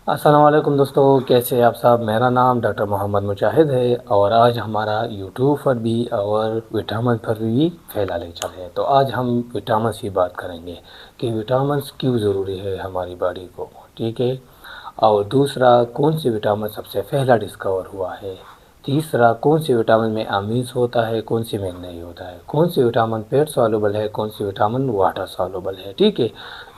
अस्सलाम वालेकुम दोस्तों, कैसे हैं आप सब। मेरा नाम डॉक्टर मोहम्मद मुजाहिद है और आज हमारा यूट्यूब पर भी और विटामिन पर भी पहला लेक्चर है। तो आज हम विटामिन की बात करेंगे कि विटामिन क्यों ज़रूरी है हमारी बॉडी को, ठीक है। और दूसरा, कौन से विटामिन सबसे पहला डिस्कवर हुआ है। तीसरा, कौन से विटामिन में अमीस होता है, कौन से में नहीं होता है। कौन से विटामिन पेट सॉल्युबल है, कौन से विटामिन वाटर सॉल्युबल है, ठीक है।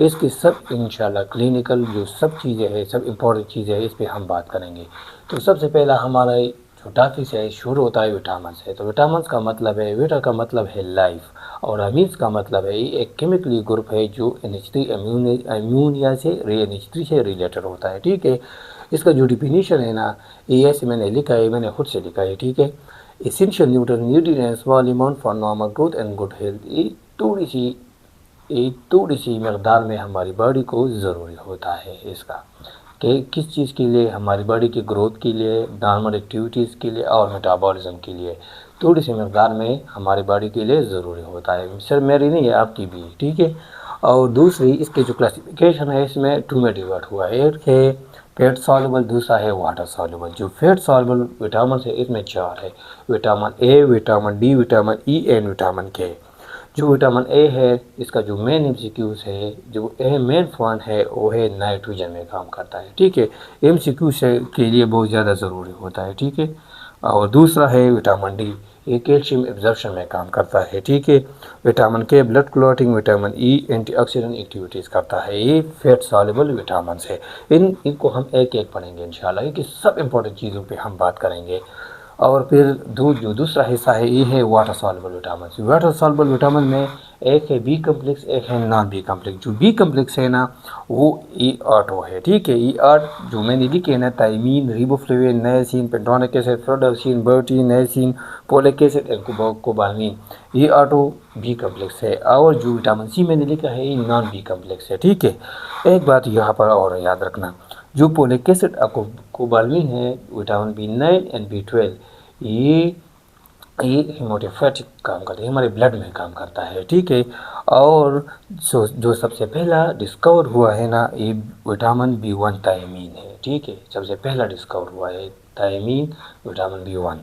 इसकी सब इंशाल्लाह क्लिनिकल जो सब चीज़ें हैं, सब इम्पोर्टेंट चीज़ें हैं, इस पे हम बात करेंगे। तो सबसे पहला हमारा जो टॉपिक है शुरू होता है विटामिन से। तो विटामिन का मतलब है, विटा का मतलब है लाइफ और अमीन्स का मतलब है ये एक केमिकली ग्रुप है जो NH3 अम्यूनिया से NH3 से रिलेटेड होता है, ठीक है। इसका जो डिफिनीशन है ना, ये ऐसे मैंने लिखा है, मैंने खुद से लिखा है, ठीक है। Essential nutrients small amount for normal growth and good health. ये थोड़ी सी मकदार में हमारी बॉडी को ज़रूरी होता है इसका, कि किस चीज़ के लिए, हमारी बॉडी की ग्रोथ के लिए, नॉर्मल एक्टिविटीज़ के लिए और मेटाबॉलिज्म के लिए थोड़ी सी मकदार में हमारी बॉडी के लिए ज़रूरी होता है। सिर्फ मेरी नहीं है, आपकी भी, ठीक है। और दूसरी, इसके जो क्लासिफिकेशन है इसमें टू में डिवाइड हुआ है। एक है फैट सॉल्युबल, दूसरा है वाटर सॉल्युबल। जो फैट सॉल्युबल विटामिन है इसमें चार है: vitamin A, vitamin D, vitamin E and vitamin के। जो विटामिन ए है, इसका जो मेन एमसीक्यूज है, जो मेन पॉइंट है वो है नाइट्रोजन में काम करता है, ठीक है। एमसीक्यू से के लिए बहुत ज़्यादा ज़रूरी होता है, ठीक है। और दूसरा है विटामिन डी, ये कैल्शियम एब्जॉर्प्शन में काम करता है, ठीक है। विटामिन के blood clotting, vitamin E antioxidant activities करता है। ये फैट सॉल्युबल विटामिन है। इनको हम एक एक पढ़ेंगे इंशाल्लाह, कि सब इंपॉर्टेंट चीज़ों पे हम बात करेंगे। और फिर जो दूसरा हिस्सा है ये है water soluble vitamin. Water soluble vitamin में एक है बी कम्प्लेक्स, एक है नॉन बी कम्प्लेक्स। जो बी कम्प्लेक्स है ना, वो E8 है, ठीक है। E8 जो मैंने लिखे है ना, thiamine, riboflavin, niacin, pantothenic acid, pyridoxine, biotin, niacin, folic acid and cobalamin, E8 B complex है। और जो विटामिन सी मैंने लिखा है ये नॉन बी कम्प्लेक्स है, ठीक है। एक बात यहाँ पर और याद रखना, जो पोलिक एसिड कोबालमिन है, विटामिन B9 एंड B12, ये ये हेमोटोफेटिक काम करता है, हमारे ब्लड में काम करता है, ठीक है। और जो सबसे पहला डिस्कवर हुआ है ना, ये विटामिन B1 थायमीन है, ठीक है। सबसे पहला डिस्कवर हुआ है थायमीन, विटामिन B1।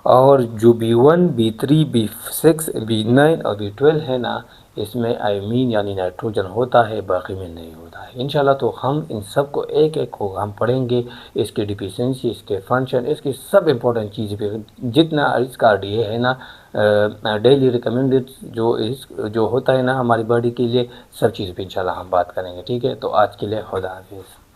और जो B1, B3, B6, B9 और B12 है ना, इसमें आयमीन यानी नाइट्रोजन होता है, बाकी में नहीं होता है इंशाल्लाह। तो हम इन सब को एक एक को हम पढ़ेंगे, इसके डिफिशियंसी, इसके फंक्शन, इसकी सब इम्पोर्टेंट चीज़ पे, जितना इसका डे है ना, डेली रिकमेंडेड जो होता है ना हमारी बॉडी के लिए, सब चीज़ पे इंशाल्लाह हम बात करेंगे, ठीक है। तो आज के लिए खुदा हाफिज़।